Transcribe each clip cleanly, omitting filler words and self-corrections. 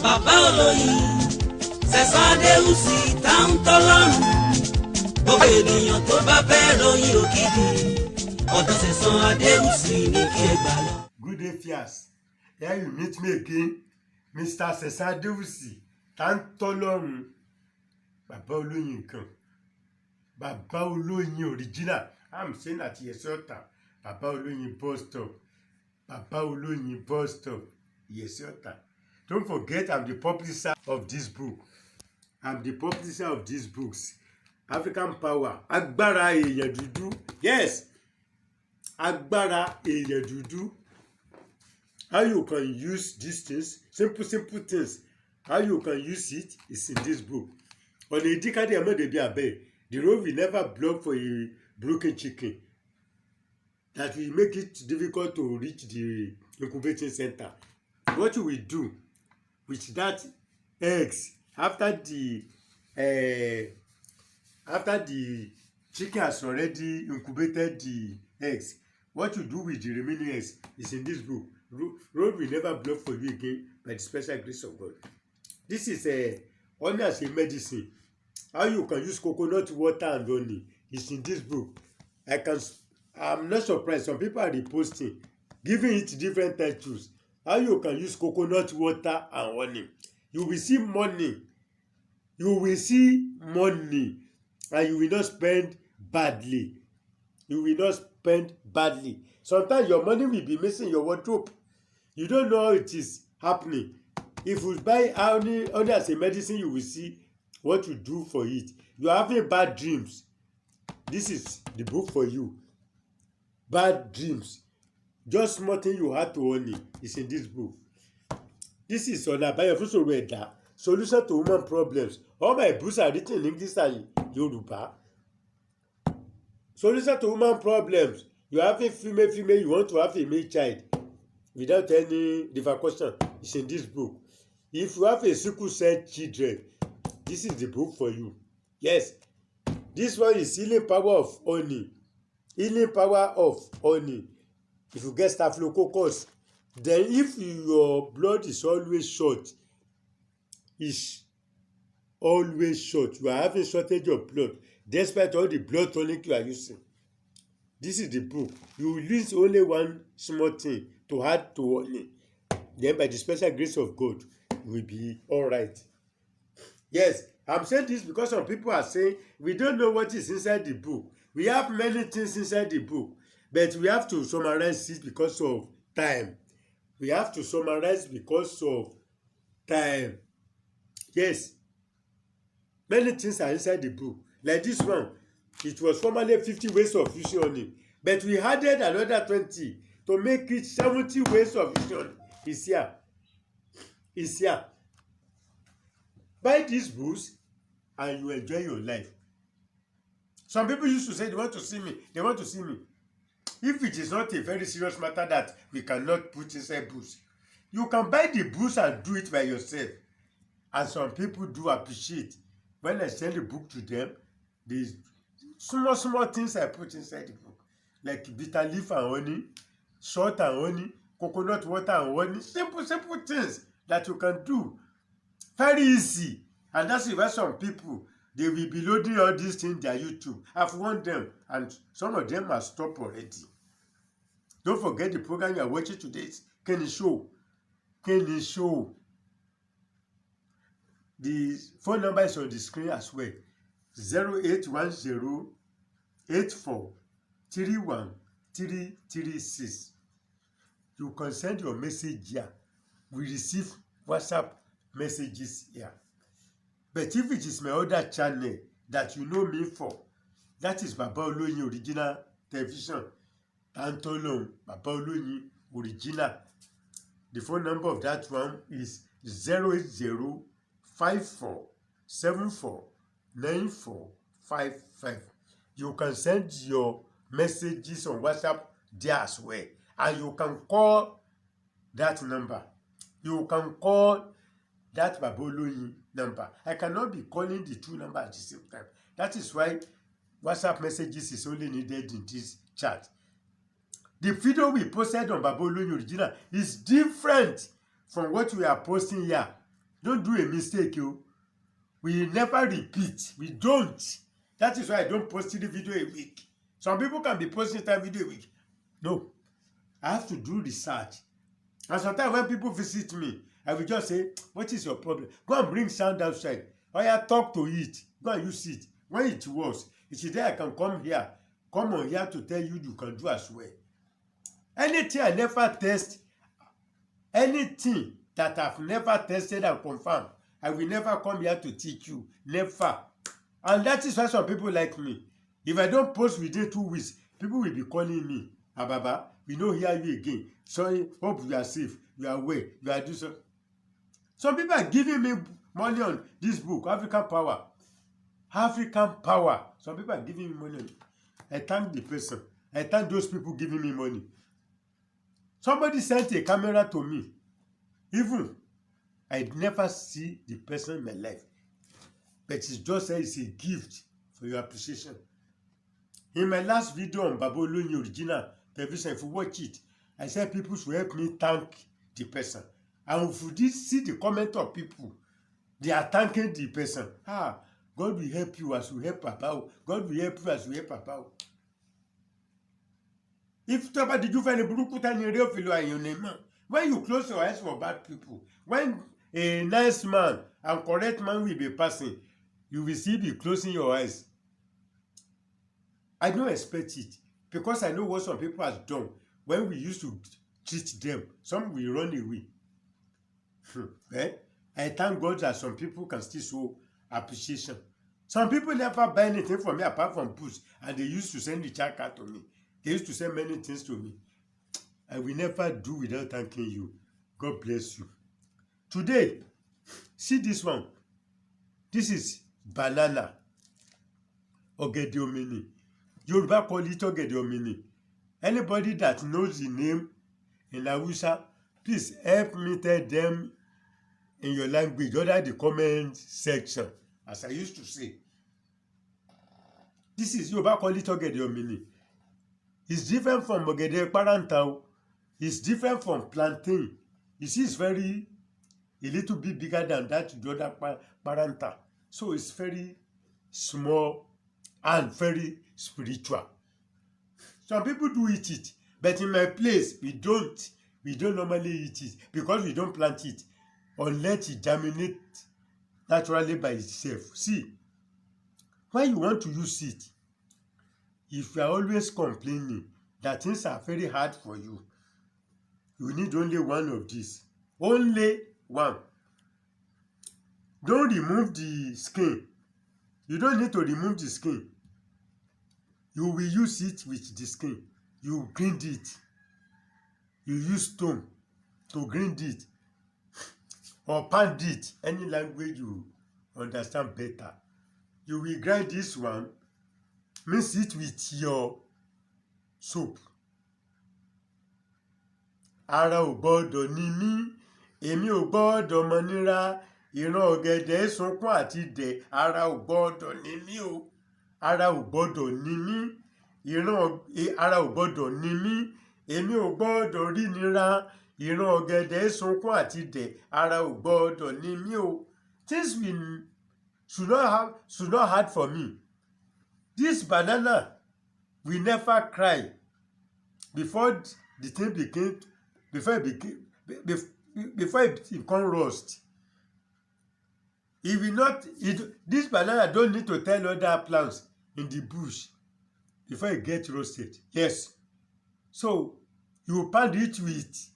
bàbá olóyin Sẹ̀san Adéwùsì táwọn tọ́lọ́run gbogbo ènìyàn tó bá fẹ́ ròyìn òkìkí ọ̀dọ̀ Sẹ̀san Adéwùsì ní kí ẹ gbà lọ. Good day, Fias. Here you meet me again, Mr. Sẹ̀san Adéwùsì táwọn tọ́lọ́run bàbá olóyin kan bàbá olóyin original. I'm saying at Yesota bàbá olóyin bus stop bàbá olóyin bus stop Yesota. Don't forget, I'm the publisher of this book. I'm the publisher of these books. African Power. Agbára èèyàn dúdú. Yes. Agbára èèyàn dúdú. How you can use these things, simple things. How you can use it is in this book. On a decade, the road will never block for a broken chicken. That will make it difficult to reach the incubating center. What you will do with that eggs after the chicken has already incubated the eggs, what you do with the remaining eggs is in this book. Road will never block for you again by the special grace of God. This is honey as a medicine. How you can use coconut water and honey is in this book. I'm not surprised. Some people are reposting, giving it different titles. How you can use coconut water and honey. You will see money. You will see money. And you will not spend badly. You will not spend badly. Sometimes your money will be missing your wardrobe. You don't know how it is happening. If you buy honey as a medicine, you will see what you do for it. You are having bad dreams. This is the book for you. Bad dreams. Just small thing you had to honey is in this book. This is on Àbáyọ fún ìṣòro ẹ̀dá, solution to woman problems. All my books are written in English and Yoruba. Solution to woman problems. You have a female, you want to have a male child without any repercussion. It's in this book. If you have a sickle cell children, this is the book for you. Yes. This one is healing power of honey. Healing power of honey. If you get staphylococcus, then if your blood is always short, you are having shortage of blood, despite all the blood tonic you are using. This is the book. You will use only one small thing to add to honey. Then by the special grace of God, you will be all right. Yes, I'm saying this because some people are saying, we don't know what is inside the book. We have many things inside the book, but we have to summarize it because of time. We have to summarize because of time. Yes. Many things are inside the book. Like this one, it was formerly 50 ways of using honey, but we added another 20 to make it 70 ways of using honey. It's here. It's here. Buy these books and you enjoy your life. Some people used to say they want to see me. They want to see me. If it is not a very serious matter that we cannot put inside books, you can buy the books and do it by yourself. And some people do appreciate when I send the book to them, the small things I put inside the book, like bitter leaf and honey, salt and honey, coconut water and honey, simple things that you can do. Very easy. And that's why some people, they will be loading all these things in their YouTube. I've warned them, and some of them have stopped already. Don't forget the program you are watching today. Kenny Show. Kenny Show. The phone number is on the screen as well. 0810-84-31-336. You can send your message here. We receive WhatsApp messages here. But if it is my other channel that you know me for, that is Baba Oloyin Original Television. Tantolon, Baba Oloyin Original. The phone number of that one is 080-5474-9455. You can send your messages on WhatsApp there as well. And you can call that number. You can call that Baba Oloyin number. I cannot be calling the two numbers at the same time. That is why WhatsApp messages is only needed in this chat. The video we posted on Baba Oloyin Original is different from what we are posting here. Don't do a mistake, yo. We never repeat. We don't. That is why I don't post 3 video a week. Some people can be posting 10 video a week. No. I have to do research. And sometimes when people visit me, I will just say, what is your problem? Go and bring sound outside. Or I talk to it. Go and use it. When it was, it is there I can come here. Come on here to tell you can do as well. Anything I never test, anything that I've never tested and confirmed, I will never come here to teach you. Never. And that is why some people like me. If I don't post within 2 weeks, people will be calling me, Ababa, we don't hear you again. Sorry, hope you are safe. You are well. You are doing so. Some people are giving me money on this book, African Power. African Power. Some people are giving me money on it. I thank the person. I thank those people giving me money. Somebody sent a camera to me. Even I never see the person in my life. But it's just said it's a gift for your appreciation. In my last video on Baba Oloyin original television, if you watch it, I said people should help me thank the person. And if you did see the comment of people, they are thanking the person. God will help you as you help Papa. God will help you as you help Papa. If Toba did you find a burúkú tani real filo ayonema, when you close your eyes for bad people, when a nice man and correct man will be passing, you will still be closing your eyes. I don't expect it because I know what some people have done when we used to treat them. Some will run away. I thank God that some people can still show appreciation. Some people never buy anything from me apart from books, and they used to send the check card to me. They used to send many things to me. I will never do without thanking you. God bless you. Today, see this one. This is banana. Ogede omini. Yoruba call it ogede omini. Anybody that knows the name in Hausa, please help me tell them in your language under the comment section, as I used to say. This is Yoruba call it ogede omini. It's different from ogede paranta. It's different from plantain. You see, it's a little bit bigger than that the other paranta. So it's very small and very spiritual. Some people do eat it, but in my place, we don't normally eat it because we don't plant it unless it germinates naturally by itself. See, when you want to use it, if you are always complaining that things are very hard for you, you need only one of these. Only one. Don't remove the skin. You don't need to remove the skin. You will use it with the skin. You grind it. You use stone to grind it or pound it. Any language you understand better. You will grind this one, mix it with your soap. Ara ò gbọ́dọ̀ ni mí, èmi ò gbọ́dọ̀ mọ nira, ìran ọ̀gẹ̀dẹ̀ sunkún àti dẹ̀, ara ò gbọ́dọ̀ ni mí o. Ara ò gbọ́dọ̀ ni mí, ara ò gbọ́dọ̀ ni mí, èmi ò gbọ́dọ̀ rí nira, ìran ọ̀gẹ̀dẹ̀ sunkún àti dẹ̀, ara ò gbọ́dọ̀ ni mí o. Things should not hard for me. This banana will never cry before the thing became, before it become rust. It will not. This banana don't need to tell other plants in the bush before it gets roasted. Yes. So you pound it with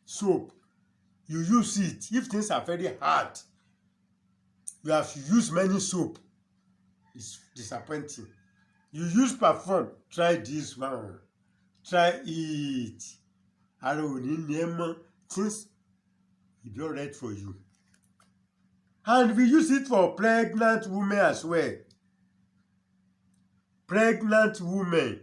soap. You use it. If things are very hard, you have to use many soap. It's disappointing. You use perfume. Try this one. Try it. Ara ò ní ní ẹ mọ́. Things will be alright for you. And we use it for pregnant women as well. Pregnant women.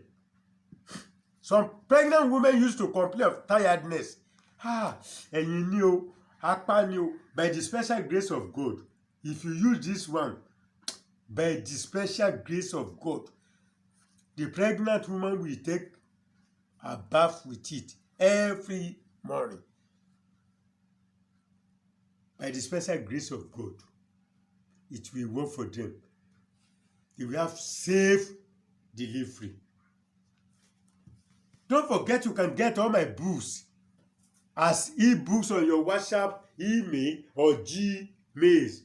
Some pregnant women used to complain of tiredness. Ẹ̀yìn ni o, apá ni o. By the special grace of God, if you use this one, by the special grace of God, the pregnant woman will take a bath with it every morning. by the special grace of God, it will work for them. They will have safe delivery. Don't forget you can get all my books as e-books on your WhatsApp, email, or Gmail.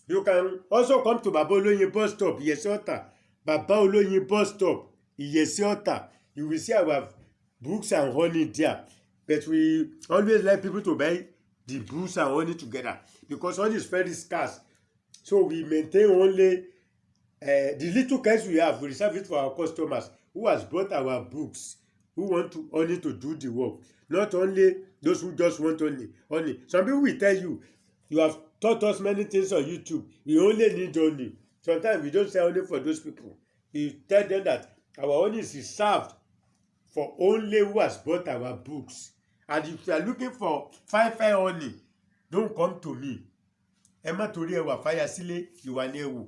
You can also come to Baba Oloyin bus stop, Iyese Ota. Baba Oloyin bus stop, Iyese Ota. You will see our books and honey there. But we always like people to buy the books and honey together because honey is very scarce. So we maintain only the little kinds we have, we reserve it for our customers who has bought our books, who want to only to do the work. Not only those who just want only. Some people will tell you, you have taught us many things on YouTube. We only need only. Sometimes we don't say only for those people. We tell them that our only is reserved for only who has bought our books. And if you are looking for fine honey, don't come to me. Ẹ má torí ẹwà fàyà sílé ìwà ni ẹwù.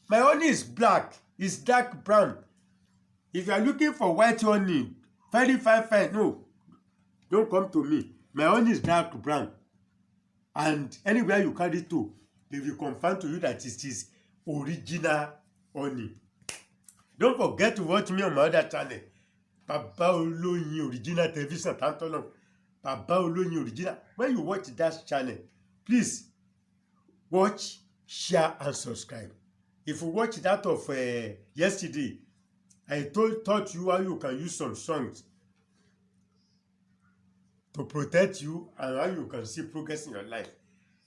My honey is black. It's dark brown. If you are looking for white honey, very fine, no, don't come to me. My honey is dark brown. And anywhere you carry to, they will confirm to you that it is original honey. Don't forget to watch me on my other channel. Baba Oloyin Original Television Tantolon. Baba Oloyin Original. When you watch that channel, please watch, share, and subscribe. If you watch that of yesterday, I taught you how you can use some songs to protect you and how you can see progress in your life.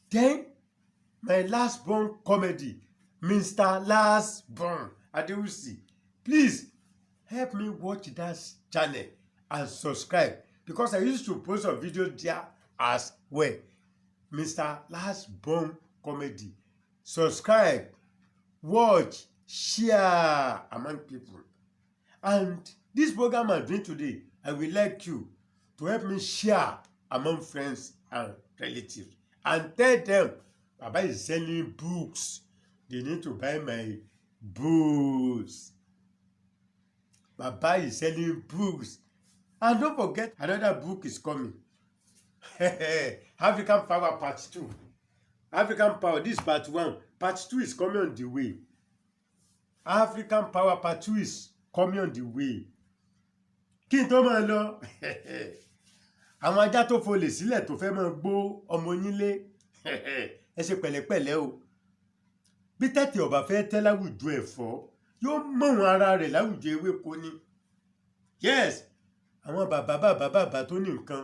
Then, my last born comedy, Mr. Last Born Adewusi. Please help me watch that channel and subscribe because I used to post some videos there as well. Mr. Last Born Comedy. Subscribe, watch, share among people. And this program I'm doing today, I will like you to help me share among friends and relatives. And tell them, Baba is selling books. They need to buy my books. Baba is selling books. And don't forget, another book is coming. African Power Part 2. African Power, this is Part 1. Part 2 is coming on the way. African Power Part 2 is coming on the way. Kí n tó máa lọ, àwọn ajá tó folè sílẹ̀ tó fẹ́ máa gbó ọmọ onílé, ẹ ṣe pẹ̀lẹ́pẹ̀lẹ́ o. Bí tẹ́tí ọ̀bà fẹ́ tẹ́ láwùjọ ẹ̀fọ́, yóò mọ̀ wọn ara rẹ̀ láwùjọ ewéko ni. Yes, àwọn bàbá tó ní nǹkan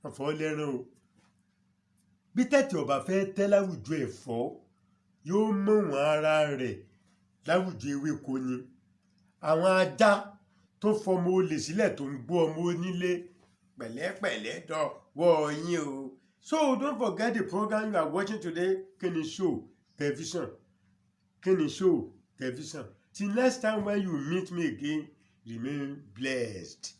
wọ́n fọ́ lẹ́rán o. Bí tẹ́tí ọ̀bà fẹ́ tẹ́ láwùjọ ẹ̀fọ́, yóò mọ̀ wọn ara rẹ̀ láwùjọ ewéko ni. Àwọn ajá tó fọmọ olè sílẹ̀ tó ń gbó ọmọ onílé, pẹ̀lẹ́pẹ̀lẹ́ dọ̀wọ́ yín o. So don't forget the program you are watching today, Kini Show Television. Kini Show Television. Till next time when you meet me again, remain blessed.